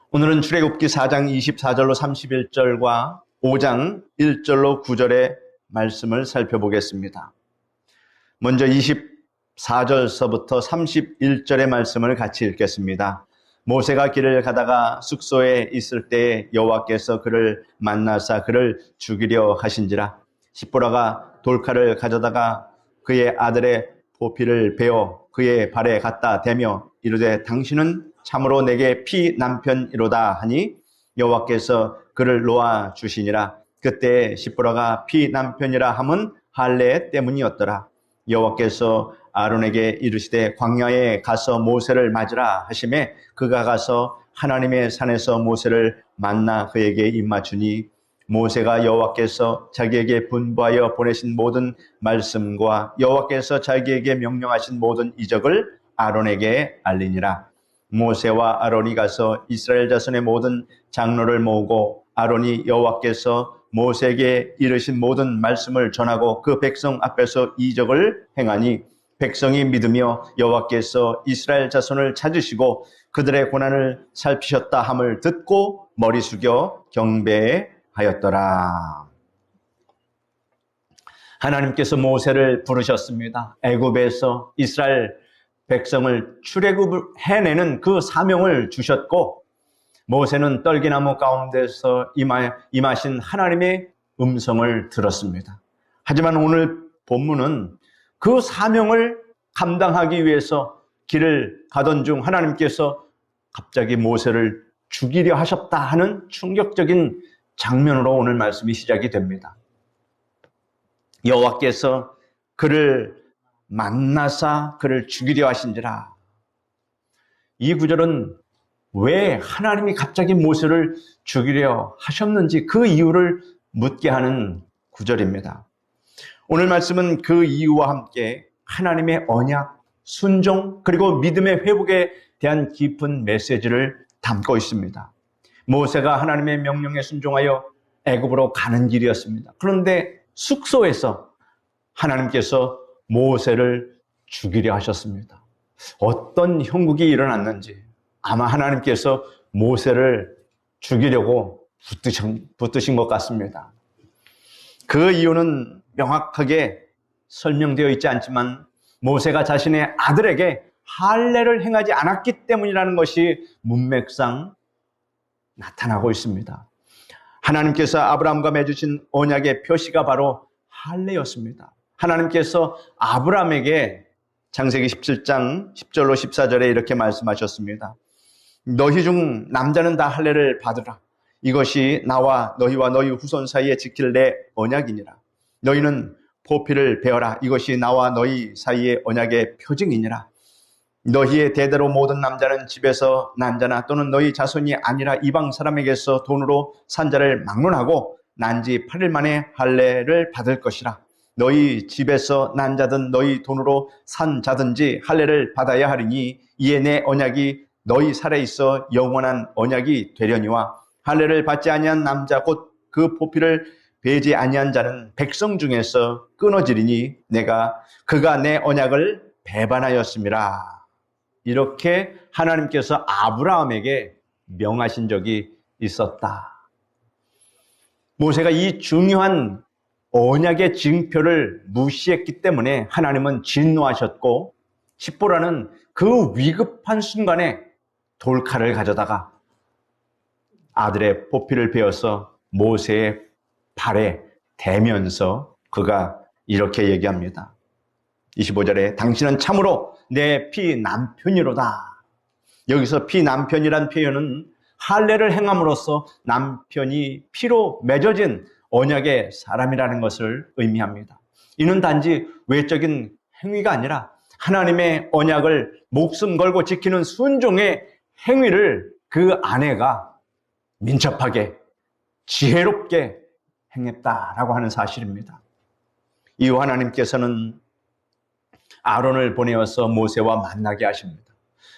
오늘은 출애굽기 4장 24절로 31절과 5장 1절로 9절의 말씀을 살펴보겠습니다. 먼저 24절서부터 31절의 말씀을 같이 읽겠습니다. 모세가 길을 가다가 숙소에 있을 때에 여호와께서 그를 만나사 그를 죽이려 하신지라. 십보라가 돌칼을 가져다가 그의 아들의 보피를 베어 그의 발에 갖다 대며 이르되 당신은 참으로 내게 피남편이로다 하니 여호와께서 그를 놓아 주시니라. 그때 십보라가 피남편이라 함은 할례 때문이었더라. 여호와께서 아론에게 이르시되 광야에 가서 모세를 맞으라 하시매 그가 가서 하나님의 산에서 모세를 만나 그에게 입맞추니 모세가 여호와께서 자기에게 분부하여 보내신 모든 말씀과 여호와께서 자기에게 명령하신 모든 이적을 아론에게 알리니라. 모세와 아론이 가서 이스라엘 자손의 모든 장로를 모으고 아론이 여호와께서 모세에게 이르신 모든 말씀을 전하고 그 백성 앞에서 이적을 행하니 백성이 믿으며 여호와께서 이스라엘 자손을 찾으시고 그들의 고난을 살피셨다 함을 듣고 머리 숙여 경배하였더라. 하나님께서 모세를 부르셨습니다. 애굽에서 이스라엘 백성을 출애굽을 해내는 그 사명을 주셨고 모세는 떨기나무 가운데서 임하신 하나님의 음성을 들었습니다. 하지만 오늘 본문은 그 사명을 감당하기 위해서 길을 가던 중 하나님께서 갑자기 모세를 죽이려 하셨다 하는 충격적인 장면으로 오늘 말씀이 시작이 됩니다. 여호와께서 그를 만나사 그를 죽이려 하신지라. 이 구절은 왜 하나님이 갑자기 모세를 죽이려 하셨는지 그 이유를 묻게 하는 구절입니다. 오늘 말씀은 그 이유와 함께 하나님의 언약, 순종, 그리고 믿음의 회복에 대한 깊은 메시지를 담고 있습니다. 모세가 하나님의 명령에 순종하여 애굽으로 가는 길이었습니다. 그런데 숙소에서 하나님께서 모세를 죽이려 하셨습니다. 어떤 형국이 일어났는지 아마 하나님께서 모세를 죽이려고 붙드신 것 같습니다. 그 이유는 명확하게 설명되어 있지 않지만 모세가 자신의 아들에게 할례를 행하지 않았기 때문이라는 것이 문맥상 나타나고 있습니다. 하나님께서 아브라함과 맺으신 언약의 표시가 바로 할례였습니다. 하나님께서 아브라함에게 창세기 17장 10절로 14절에 이렇게 말씀하셨습니다. 너희 중 남자는 다 할례를 받으라. 이것이 나와 너희와 너희 후손 사이에 지킬 내 언약이니라. 너희는 보피를 베어라. 이것이 나와 너희 사이의 언약의 표징이니라. 너희의 대대로 모든 남자는 집에서 난 자나 또는 너희 자손이 아니라 이방 사람에게서 돈으로 산 자를 막론하고 난 지 8일 만에 할례를 받을 것이라. 너희 집에서 난 자든 너희 돈으로 산 자든지 할례를 받아야 하리니 이에 내 언약이 너희 살에 있어 영원한 언약이 되려니와 할례를 받지 아니한 남자 곧 그 보피를 베지 아니한 자는 백성 중에서 끊어지리니 그가 내 언약을 배반하였음이라. 이렇게 하나님께서 아브라함에게 명하신 적이 있었다. 모세가 이 중요한 언약의 징표를 무시했기 때문에 하나님은 진노하셨고 십보라는 그 위급한 순간에 돌칼을 가져다가 아들의 보피를 베어서 모세의 발에 대면서 그가 이렇게 얘기합니다. 25절에 당신은 참으로 내 피남편이로다. 여기서 피남편이란 표현은 할례를 행함으로써 남편이 피로 맺어진 언약의 사람이라는 것을 의미합니다. 이는 단지 외적인 행위가 아니라 하나님의 언약을 목숨 걸고 지키는 순종의 행위를 그 아내가 민첩하게 지혜롭게 행했다라고 하는 사실입니다. 이후 하나님께서는 아론을 보내어서 모세와 만나게 하십니다.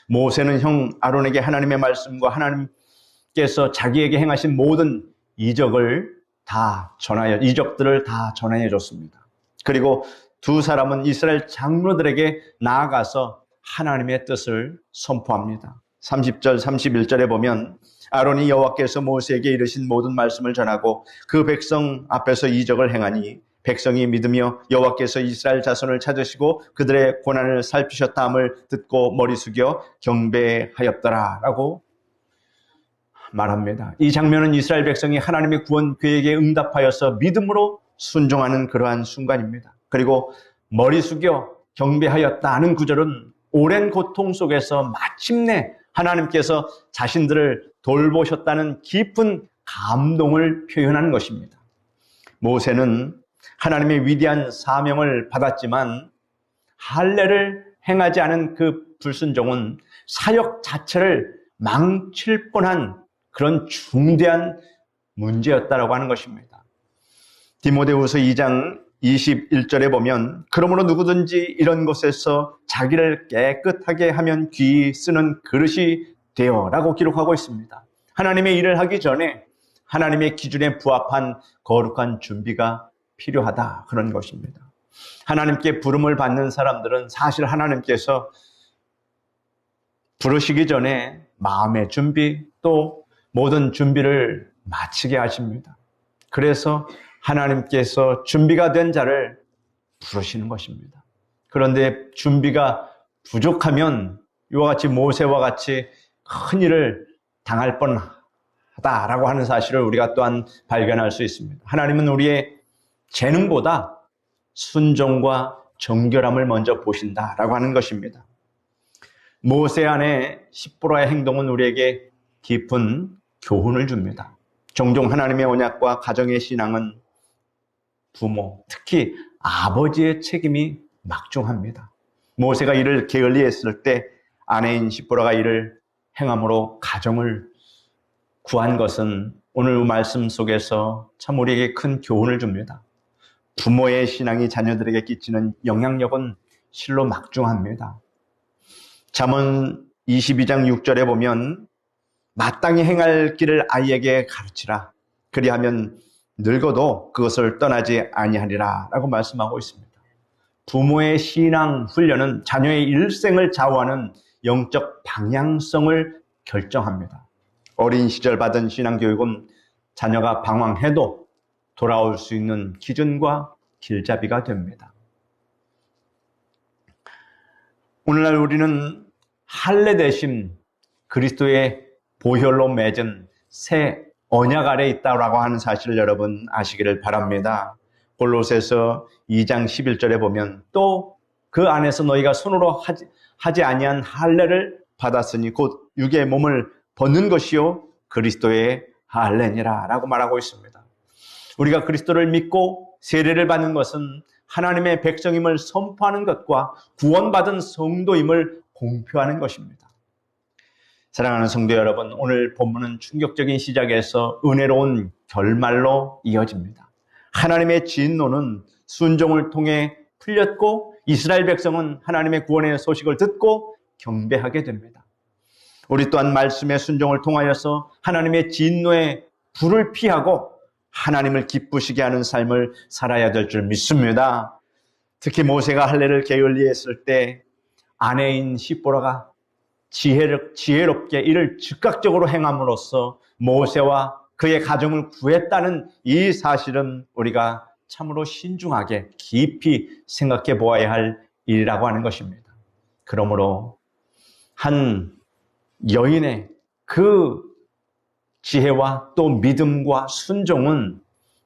모세는 형 아론에게 하나님의 말씀과 하나님께서 자기에게 행하신 모든 이적들을 다 전하여 줬습니다. 그리고 두 사람은 이스라엘 장로들에게 나아가서 하나님의 뜻을 선포합니다. 30절 31절에 보면 아론이 여호와께서 모세에게 이르신 모든 말씀을 전하고 그 백성 앞에서 이적을 행하니 백성이 믿으며 여호와께서 이스라엘 자손을 찾으시고 그들의 고난을 살피셨다 함을 듣고 머리 숙여 경배하였더라 라고 말합니다. 이 장면은 이스라엘 백성이 하나님의 구원 계획에 응답하여서 믿음으로 순종하는 그러한 순간입니다. 그리고 머리 숙여 경배하였다 하는 구절은 오랜 고통 속에서 마침내 하나님께서 자신들을 돌보셨다는 깊은 감동을 표현하는 것입니다. 모세는 하나님의 위대한 사명을 받았지만 할례를 행하지 않은 그 불순종은 사역 자체를 망칠 뻔한 그런 중대한 문제였다라고 하는 것입니다. 디모데후서 2장 21절에 보면 그러므로 누구든지 이런 것에서 자기를 깨끗하게 하면 귀히 쓰는 그릇이 되어라고 기록하고 있습니다. 하나님의 일을 하기 전에 하나님의 기준에 부합한 거룩한 준비가 필요하다 그런 것입니다. 하나님께 부름을 받는 사람들은 사실 하나님께서 부르시기 전에 마음의 준비 또 모든 준비를 마치게 하십니다. 그래서 하나님께서 준비가 된 자를 부르시는 것입니다. 그런데 준비가 부족하면 이와 같이 모세와 같이 큰 일을 당할 뻔하다라고 하는 사실을 우리가 또한 발견할 수 있습니다. 하나님은 우리의 재능보다 순종과 정결함을 먼저 보신다라고 하는 것입니다. 모세 안에 십보라의 행동은 우리에게 깊은 교훈을 줍니다. 종종 하나님의 언약과 가정의 신앙은 부모, 특히 아버지의 책임이 막중합니다. 모세가 이를 게을리했을 때 아내인 십보라가 이를 행함으로 가정을 구한 것은 오늘 말씀 속에서 참 우리에게 큰 교훈을 줍니다. 부모의 신앙이 자녀들에게 끼치는 영향력은 실로 막중합니다. 잠언 22장 6절에 보면 마땅히 행할 길을 아이에게 가르치라. 그리하면 늙어도 그것을 떠나지 아니하리라 라고 말씀하고 있습니다. 부모의 신앙 훈련은 자녀의 일생을 좌우하는 영적 방향성을 결정합니다. 어린 시절 받은 신앙교육은 자녀가 방황해도 돌아올 수 있는 기준과 길잡이가 됩니다. 오늘날 우리는 할례 대신 그리스도의 보혈로 맺은 새 언약 아래 있다고 하는 사실을 여러분 아시기를 바랍니다. 골로새서 2장 11절에 보면 또 그 안에서 너희가 손으로 하지 아니한 할례를 받았으니 곧 육의 몸을 벗는 것이요 그리스도의 할례니라 라고 말하고 있습니다. 우리가 그리스도를 믿고 세례를 받는 것은 하나님의 백성임을 선포하는 것과 구원받은 성도임을 공표하는 것입니다. 사랑하는 성도 여러분, 오늘 본문은 충격적인 시작에서 은혜로운 결말로 이어집니다. 하나님의 진노는 순종을 통해 풀렸고 이스라엘 백성은 하나님의 구원의 소식을 듣고 경배하게 됩니다. 우리 또한 말씀의 순종을 통하여서 하나님의 진노의 불을 피하고 하나님을 기쁘시게 하는 삶을 살아야 될 줄 믿습니다. 특히 모세가 할례를 게을리했을 때 아내인 십보라가 지혜롭게 이를 즉각적으로 행함으로써 모세와 그의 가정을 구했다는 이 사실은 우리가 참으로 신중하게 깊이 생각해 보아야 할 일이라고 하는 것입니다. 그러므로 한 여인의 그 지혜와 또 믿음과 순종은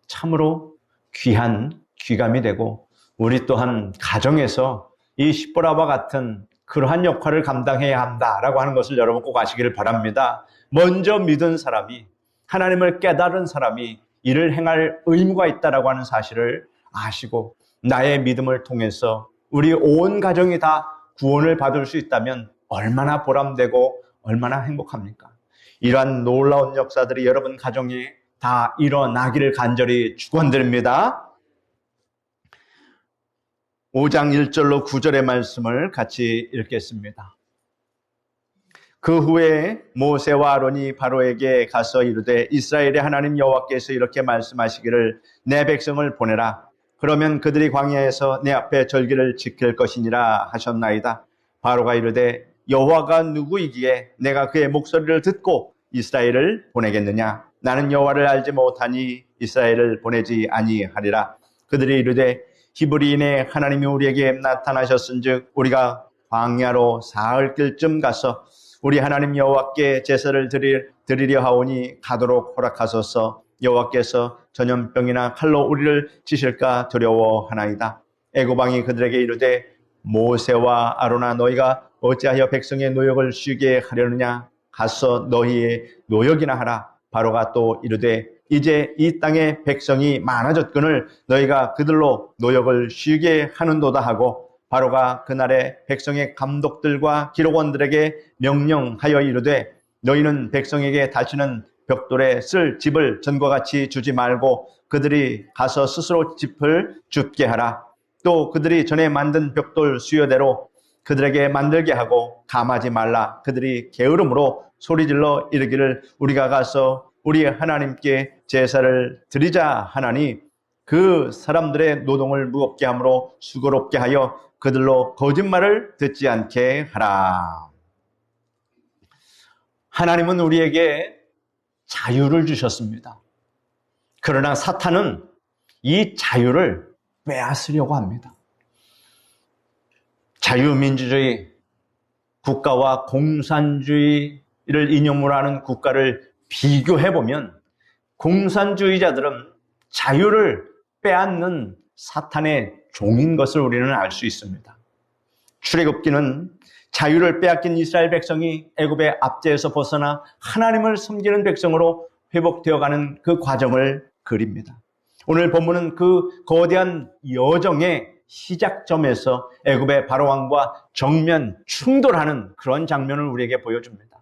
참으로 귀한 귀감이 되고 우리 또한 가정에서 이 십보라와 같은 그러한 역할을 감당해야 한다라고 하는 것을 여러분 꼭 아시기를 바랍니다. 먼저 믿은 사람이 하나님을 깨달은 사람이 이를 행할 의무가 있다라고 하는 사실을 아시고 나의 믿음을 통해서 우리 온 가정이 다 구원을 받을 수 있다면 얼마나 보람되고 얼마나 행복합니까? 이러한 놀라운 역사들이 여러분 가정에 다 일어나기를 간절히 축원드립니다. 5장 1절로 9절의 말씀을 같이 읽겠습니다. 그 후에 모세와 아론이 바로에게 가서 이르되 이스라엘의 하나님 여호와께서 이렇게 말씀하시기를 내 백성을 보내라. 그러면 그들이 광야에서 내 앞에 절기를 지킬 것이니라 하셨나이다. 바로가 이르되 여호와가 누구이기에 내가 그의 목소리를 듣고 이스라엘을 보내겠느냐? 나는 여호와를 알지 못하니 이스라엘을 보내지 아니하리라. 그들이 이르되 히브리인의 하나님이 우리에게 나타나셨은즉 우리가 광야로 사흘 길쯤 가서 우리 하나님 여호와께 제사를 드리려 하오니 가도록 허락하소서. 여호와께서 전염병이나 칼로 우리를 치실까 두려워하나이다. 애굽 왕이 그들에게 이르되 모세와 아론아 너희가 어찌하여 백성의 노역을 쉬게 하려느냐? 가서 너희의 노역이나 하라. 바로가 또 이르되 이제 이 땅에 백성이 많아졌거늘 너희가 그들로 노역을 쉬게 하는도다 하고, 바로가 그날에 백성의 감독들과 기록원들에게 명령하여 이르되 너희는 백성에게 다시는 벽돌에 쓸 집을 전과 같이 주지 말고 그들이 가서 스스로 집을 줍게 하라. 또 그들이 전에 만든 벽돌 수요대로 그들에게 만들게 하고 감하지 말라. 그들이 게으름으로 소리질러 이르기를 우리가 가서 우리 하나님께 제사를 드리자 하나니 그 사람들의 노동을 무겁게 함으로 수고롭게 하여 그들로 거짓말을 듣지 않게 하라. 하나님은 우리에게 자유를 주셨습니다. 그러나 사탄은 이 자유를 빼앗으려고 합니다. 자유민주주의 국가와 공산주의를 인용으로 하는 국가를 비교해보면 공산주의자들은 자유를 빼앗는 사탄의 종인 것을 우리는 알 수 있습니다. 출애굽기는 자유를 빼앗긴 이스라엘 백성이 애굽의 압제에서 벗어나 하나님을 섬기는 백성으로 회복되어가는 그 과정을 그립니다. 오늘 본문은 그 거대한 여정의 시작점에서 애굽의 바로왕과 정면 충돌하는 그런 장면을 우리에게 보여줍니다.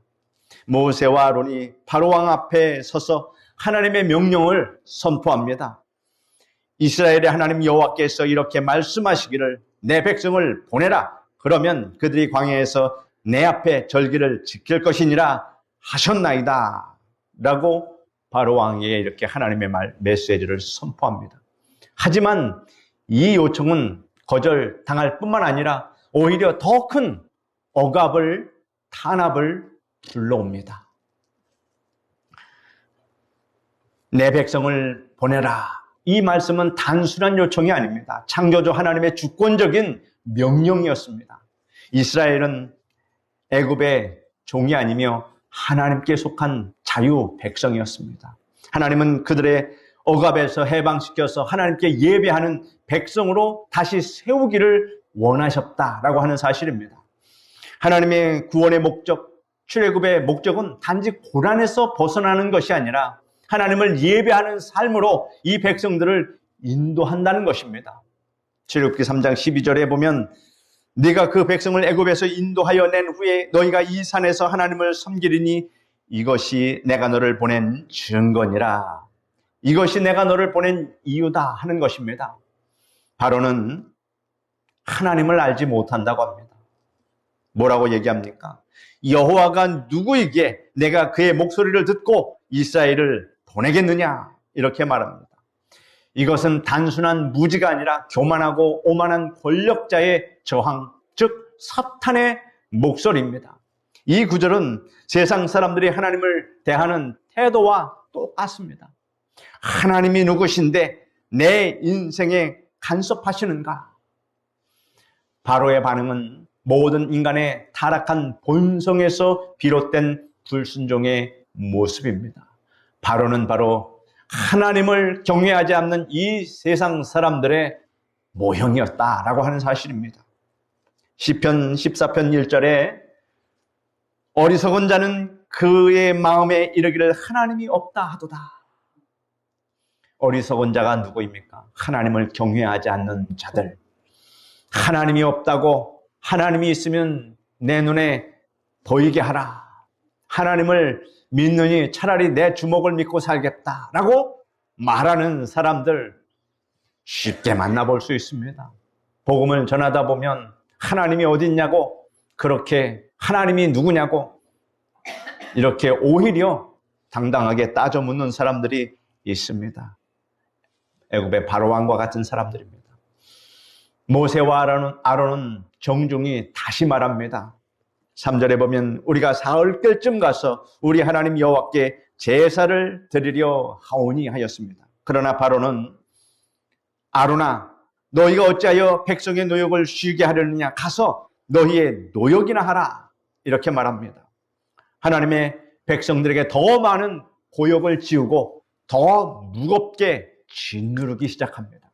모세와 아론이 바로왕 앞에 서서 하나님의 명령을 선포합니다. 이스라엘의 하나님 여호와께서 이렇게 말씀하시기를 내 백성을 보내라. 그러면 그들이 광야에서 내 앞에 절기를 지킬 것이니라 하셨나이다. 라고 바로왕에게 이렇게 하나님의 메시지를 선포합니다. 하지만 이 요청은 거절당할 뿐만 아니라 오히려 더 큰 억압을, 탄압을 불러옵니다. 내 백성을 보내라. 이 말씀은 단순한 요청이 아닙니다. 창조주 하나님의 주권적인 명령이었습니다. 이스라엘은 애굽의 종이 아니며 하나님께 속한 자유 백성이었습니다. 하나님은 그들의 억압에서 해방시켜서 하나님께 예배하는 백성으로 다시 세우기를 원하셨다라고 하는 사실입니다. 하나님의 구원의 목적, 출애굽의 목적은 단지 고난에서 벗어나는 것이 아니라 하나님을 예배하는 삶으로 이 백성들을 인도한다는 것입니다. 출애굽기 3장 12절에 보면 네가 그 백성을 애굽에서 인도하여 낸 후에 너희가 이 산에서 하나님을 섬기리니 이것이 내가 너를 보낸 증거니라. 이것이 내가 너를 보낸 이유다 하는 것입니다. 바로는 하나님을 알지 못한다고 합니다. 뭐라고 얘기합니까? 여호와가 누구이기에 내가 그의 목소리를 듣고 이스라엘을 보내겠느냐 이렇게 말합니다. 이것은 단순한 무지가 아니라 교만하고 오만한 권력자의 저항, 즉 사탄의 목소리입니다. 이 구절은 세상 사람들이 하나님을 대하는 태도와 똑같습니다. 하나님이 누구신데 내 인생에 간섭하시는가? 바로의 반응은 모든 인간의 타락한 본성에서 비롯된 불순종의 모습입니다. 바로는 바로 하나님을 경외하지 않는 이 세상 사람들의 모형이었다라고 하는 사실입니다. 시편 14편 1절에 어리석은 자는 그의 마음에 이르기를 하나님이 없다 하도다. 어리석은 자가 누구입니까? 하나님을 경외하지 않는 자들. 하나님이 없다고, 하나님이 있으면 내 눈에 보이게 하라. 하나님을 믿느니 차라리 내 주먹을 믿고 살겠다라고 말하는 사람들 쉽게 만나볼 수 있습니다. 복음을 전하다 보면 하나님이 어디 있냐고, 그렇게 하나님이 누구냐고 이렇게 오히려 당당하게 따져 묻는 사람들이 있습니다. 애굽의 바로왕과 같은 3절에 보면 우리가 사흘쯤 가서 우리 하나님 여호와께 제사를 드리려 하오니 하였습니다. 그러나 바로는 아론아, 너희가 어찌하여 백성의 노역을 쉬게 하려느냐? 가서 너희의 노역이나 하라. 이렇게 말합니다. 하나님의 백성들에게 더 많은 고역을 지우고 더 무겁게 짓누르기 시작합니다.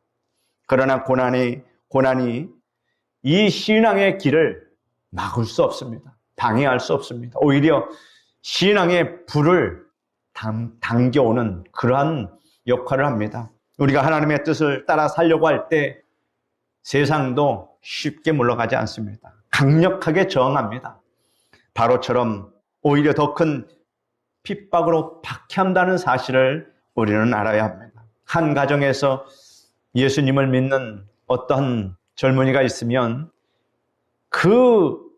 그러나 고난이 이 신앙의 길을 막을 수 없습니다. 방해할 수 없습니다. 오히려 신앙의 불을 당겨오는 그러한 역할을 합니다. 우리가 하나님의 뜻을 따라 살려고 할 때 세상도 쉽게 물러가지 않습니다. 강력하게 저항합니다. 바로처럼 오히려 더 큰 핍박으로 박해한다는 사실을 우리는 알아야 합니다. 한 가정에서 예수님을 믿는 어떤 젊은이가 있으면 그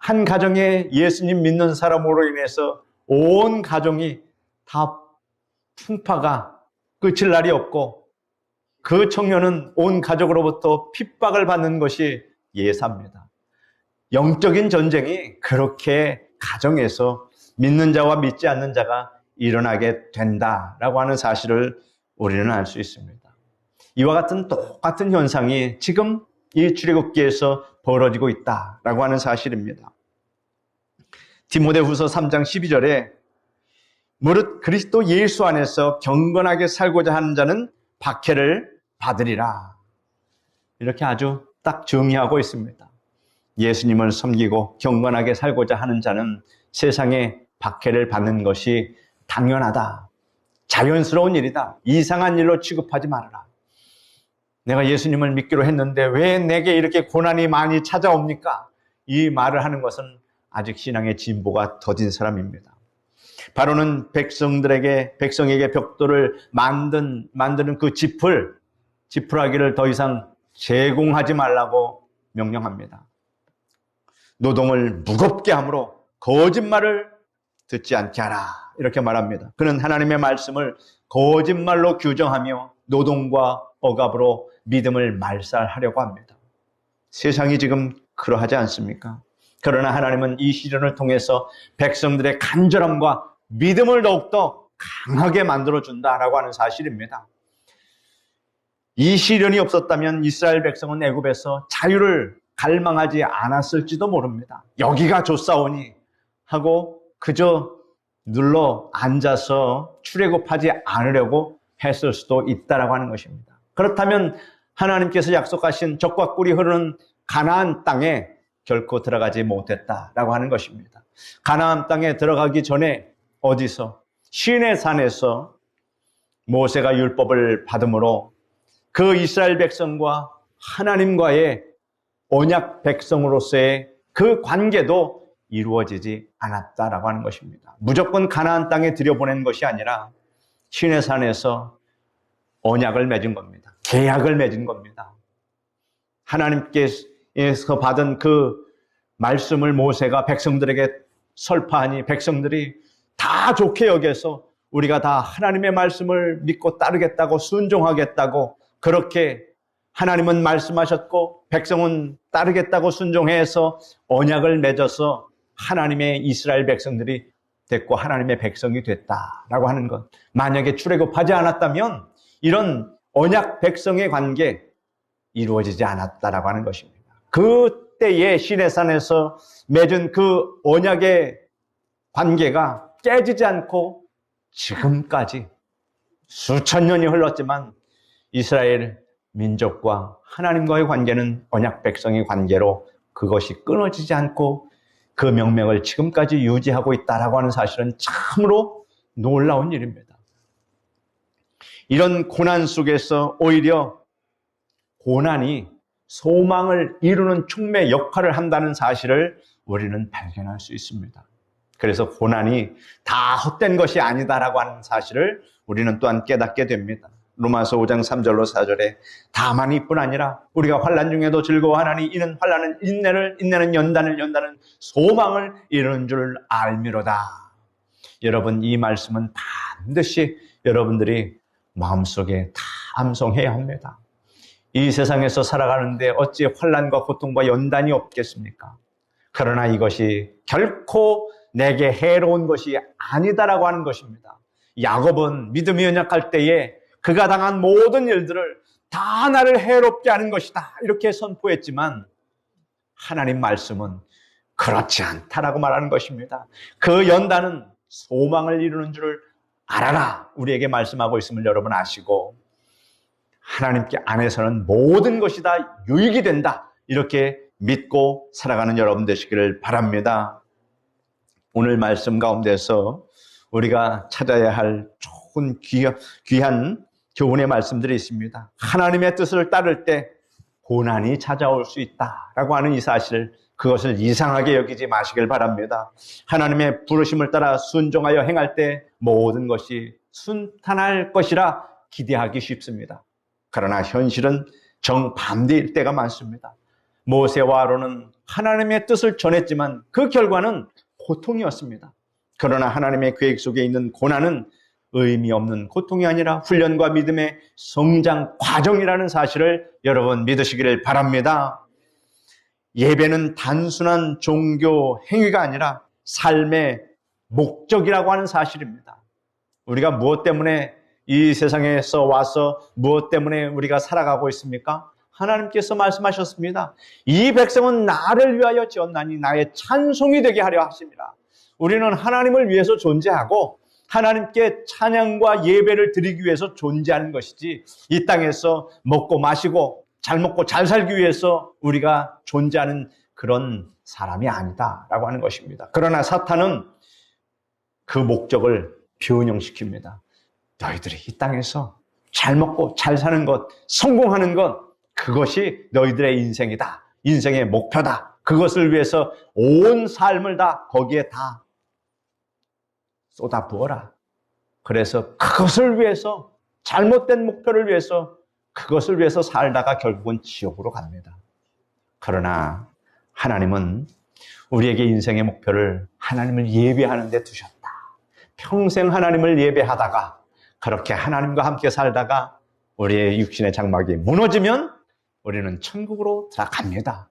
한 가정에 예수님 믿는 사람으로 인해서 온 가정이 다 풍파가 끝일 날이 없고 그 청년은 온 가족으로부터 핍박을 받는 것이 예사입니다. 영적인 전쟁이 그렇게 가정에서 믿는 자와 믿지 않는 자가 일어나게 된다라고 하는 사실을 우리는 알 수 있습니다. 이와 같은 똑같은 현상이 지금 이 출애굽기에서 벌어지고 있다라고 하는 사실입니다. 디모데후서 3장 12절에 무릇 그리스도 예수 안에서 경건하게 살고자 하는 자는 박해를 받으리라. 이렇게 아주 딱 정의하고 있습니다. 예수님을 섬기고 경건하게 살고자 하는 자는 세상에 박해를 받는 것이 당연하다. 자연스러운 일이다. 이상한 일로 취급하지 말아라. 내가 예수님을 믿기로 했는데 왜 내게 이렇게 고난이 많이 찾아옵니까? 이 말을 하는 것은 아직 신앙의 진보가 더딘 사람입니다. 바로는 백성에게 벽돌을 만드는 그 지푸라기를 더 이상 제공하지 말라고 명령합니다. 노동을 무겁게 함으로 거짓말을 듣지 않게 하라. 이렇게 말합니다. 그는 하나님의 말씀을 거짓말로 규정하며 노동과 억압으로 믿음을 말살하려고 합니다. 세상이 지금 그러하지 않습니까? 그러나 하나님은 이 시련을 통해서 백성들의 간절함과 믿음을 더욱더 강하게 만들어준다라고 하는 사실입니다. 이 시련이 없었다면 이스라엘 백성은 애굽에서 자유를 갈망하지 않았을지도 모릅니다. 여기가 좋사오니 하고 그저 눌러 앉아서 출애굽하지 않으려고 했을 수도 있다라고 하는 것입니다. 그렇다면 하나님께서 약속하신 젖과 꿀이 흐르는 가나안 땅에 결코 들어가지 못했다라고 하는 것입니다. 가나안 땅에 들어가기 전에 어디서? 시내 산에서 모세가 율법을 받음으로 그 이스라엘 백성과 하나님과의 언약 백성으로서의 그 관계도 이루어지지 않았다라고 하는 것입니다. 무조건 가나안 땅에 들여보낸 것이 아니라 시내 산에서 언약을 맺은 겁니다. 계약을 맺은 겁니다. 하나님께서 받은 그 말씀을 모세가 백성들에게 설파하니 백성들이 다 좋게 여겨서 우리가 다 하나님의 말씀을 믿고 따르겠다고 순종하겠다고 그렇게 하나님은 말씀하셨고 백성은 따르겠다고 순종해서 언약을 맺어서 하나님의 이스라엘 백성들이 됐고 하나님의 백성이 됐다라고 하는 것. 만약에 출애굽하지 않았다면 이런 언약 백성의 관계 이루어지지 않았다라고 하는 것입니다. 그때의 시내산에서 맺은 그 언약의 관계가 깨지지 않고 지금까지 수천 년이 흘렀지만 이스라엘 민족과 하나님과의 관계는 언약 백성의 관계로 그것이 끊어지지 않고 그 명맥을 지금까지 유지하고 있다라고 하는 사실은 참으로 놀라운 일입니다. 이런 고난 속에서 오히려 고난이 소망을 이루는 촉매 역할을 한다는 사실을 우리는 발견할 수 있습니다. 그래서 고난이 다 헛된 것이 아니다라고 하는 사실을 우리는 또한 깨닫게 됩니다. 로마서 5장 3절로 4절에 다만 이뿐 아니라 우리가 환난 중에도 즐거워하나니 이는 환난은 인내를 인내는 연단을 연단은 소망을 이루는 줄 알미로다. 여러분 이 말씀은 반드시 여러분들이 마음속에 다 암송해야 합니다. 이 세상에서 살아가는데 어찌 환난과 고통과 연단이 없겠습니까? 그러나 이것이 결코 내게 해로운 것이 아니다라고 하는 것입니다. 야곱은 믿음이 연약할 때에 그가 당한 모든 일들을 다 나를 해롭게 하는 것이다 이렇게 선포했지만 하나님 말씀은 그렇지 않다라고 말하는 것입니다. 그 연단은 소망을 이루는 줄을 알아라 우리에게 말씀하고 있음을 여러분 아시고 하나님께 안에서는 모든 것이 다 유익이 된다 이렇게 믿고 살아가는 여러분 되시기를 바랍니다. 오늘 말씀 가운데서 우리가 찾아야 할 좋은 귀한 교훈의 말씀들이 있습니다. 하나님의 뜻을 따를 때 고난이 찾아올 수 있다라고 하는 이 사실, 그것을 이상하게 여기지 마시길 바랍니다. 하나님의 부르심을 따라 순종하여 행할 때 모든 것이 순탄할 것이라 기대하기 쉽습니다. 그러나 현실은 정반대일 때가 많습니다. 모세와 아론은 하나님의 뜻을 전했지만 그 결과는 고통이었습니다. 그러나 하나님의 계획 속에 있는 고난은 의미 없는 고통이 아니라 훈련과 믿음의 성장 과정이라는 사실을 여러분 믿으시기를 바랍니다. 예배는 단순한 종교 행위가 아니라 삶의 목적이라고 하는 사실입니다. 우리가 무엇 때문에 이 세상에서 와서 무엇 때문에 우리가 살아가고 있습니까? 하나님께서 말씀하셨습니다. 이 백성은 나를 위하여 지었나니 나의 찬송이 되게 하려 하십니다. 우리는 하나님을 위해서 존재하고 하나님께 찬양과 예배를 드리기 위해서 존재하는 것이지 이 땅에서 먹고 마시고 잘 먹고 잘 살기 위해서 우리가 존재하는 그런 사람이 아니다라고 하는 것입니다. 그러나 사탄은 그 목적을 변형시킵니다. 너희들이 이 땅에서 잘 먹고 잘 사는 것, 성공하는 것, 그것이 너희들의 인생이다. 인생의 목표다. 그것을 위해서 온 삶을 다 거기에 다 쏟아부어라. 그래서 그것을 위해서 잘못된 목표를 위해서 그것을 위해서 살다가 결국은 지옥으로 갑니다. 그러나 하나님은 우리에게 인생의 목표를 하나님을 예배하는 데 두셨다. 평생 하나님을 예배하다가 그렇게 하나님과 함께 살다가 우리의 육신의 장막이 무너지면 우리는 천국으로 들어갑니다.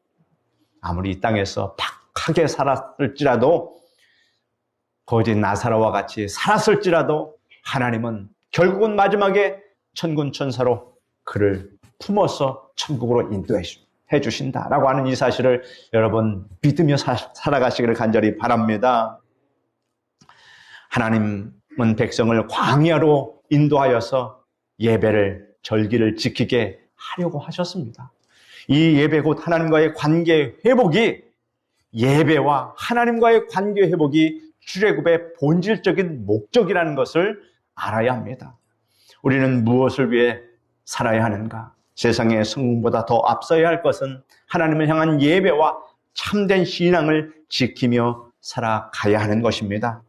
아무리 이 땅에서 박하게 살았을지라도 거짓 나사로와 같이 살았을지라도 하나님은 결국은 마지막에 천군천사로 그를 품어서 천국으로 인도해 주신다라고 하는 이 사실을 여러분 믿으며 살아가시기를 간절히 바랍니다. 하나님은 백성을 광야로 인도하여서 예배를 절기를 지키게 하려고 하셨습니다. 이 예배 곧 하나님과의 관계 회복이 예배와 하나님과의 관계 회복이 출애굽의 본질적인 목적이라는 것을 알아야 합니다. 우리는 무엇을 위해 살아야 하는가? 세상의 성공보다 더 앞서야 할 것은 하나님을 향한 예배와 참된 신앙을 지키며 살아가야 하는 것입니다.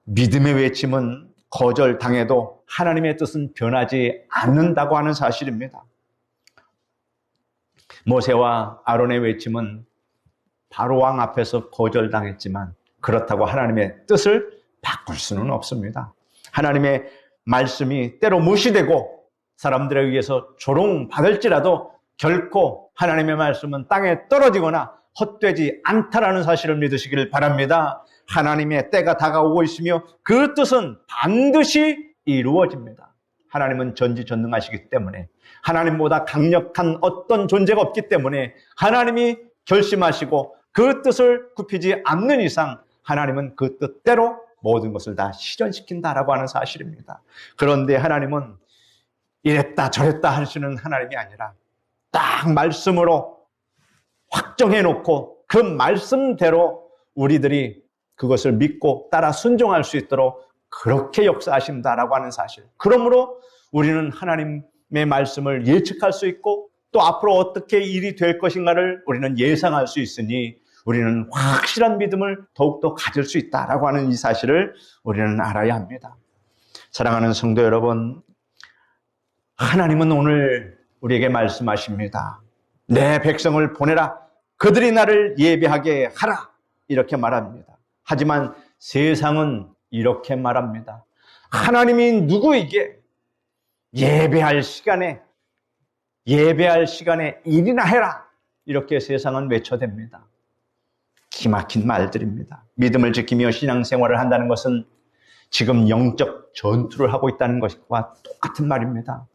믿음의 외침은 거절당해도 하나님의 뜻은 변하지 않는다고 하는 사실입니다. 모세와 아론의 외침은 바로왕 앞에서 거절당했지만 그렇다고 하나님의 뜻을 바꿀 수는 없습니다. 하나님의 말씀이 때로 무시되고 사람들에 의해서 조롱받을지라도 결코 하나님의 말씀은 땅에 떨어지거나 헛되지 않다라는 사실을 믿으시기를 바랍니다. 하나님의 때가 다가오고 있으며 그 뜻은 반드시 이루어집니다. 하나님은 전지전능하시기 때문에 하나님보다 강력한 어떤 존재가 없기 때문에 하나님이 결심하시고 그 뜻을 굽히지 않는 이상 하나님은 그 뜻대로 모든 것을 다 실현시킨다라고 하는 사실입니다. 그런데 하나님은 이랬다 저랬다 하시는 하나님이 아니라 딱 말씀으로 확정해 놓고 그 말씀대로 우리들이 그것을 믿고 따라 순종할 수 있도록 그렇게 역사하신다라고 하는 사실. 그러므로 우리는 하나님의 말씀을 예측할 수 있고 또 앞으로 어떻게 일이 될 것인가를 우리는 예상할 수 있으니 우리는 확실한 믿음을 더욱더 가질 수 있다라고 하는 이 사실을 우리는 알아야 합니다. 사랑하는 성도 여러분, 하나님은 오늘 우리에게 말씀하십니다. 내 백성을 보내라. 그들이 나를 예배하게 하라. 이렇게 말합니다. 하지만 세상은 이렇게 말합니다. 하나님이 누구에게 예배할 시간에 일이나 해라. 이렇게 세상은 외쳐댑니다. 기막힌 말들입니다. 믿음을 지키며 신앙생활을 한다는 것은 지금 영적 전투를 하고 있다는 것과 똑같은 말입니다.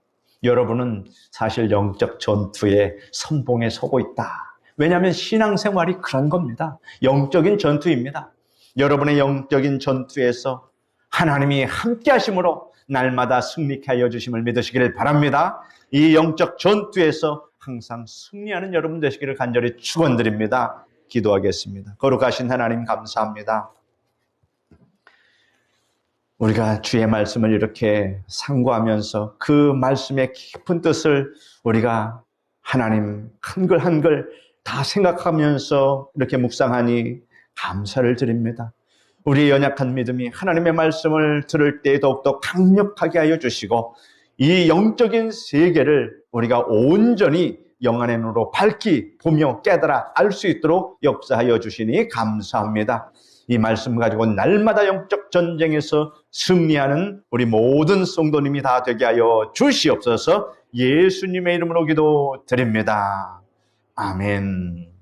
여러분은 사실 영적 전투의 선봉에 서고 있다. 왜냐하면 신앙생활이 그런 겁니다. 영적인 전투입니다. 여러분의 영적인 전투에서 하나님이 함께 하심으로 날마다 승리케 하여 주심을 믿으시기를 바랍니다. 이 영적 전투에서 항상 승리하는 여러분 되시기를 간절히 축원드립니다. 기도하겠습니다. 거룩하신 하나님 감사합니다. 우리가 주의 말씀을 이렇게 상고하면서 그 말씀의 깊은 뜻을 우리가 하나님 한글 한글 다 생각하면서 이렇게 묵상하니 감사를 드립니다. 우리의 연약한 믿음이 하나님의 말씀을 들을 때 더욱더 강력하게 하여 주시고 이 영적인 세계를 우리가 온전히 영안의 눈으로 밝히 보며 깨달아 알 수 있도록 역사하여 주시니 감사합니다. 이 말씀 가지고 날마다 영적 전쟁에서 승리하는 우리 모든 성도님이 다 되게 하여 주시옵소서. 예수님의 이름으로 기도드립니다. 아멘.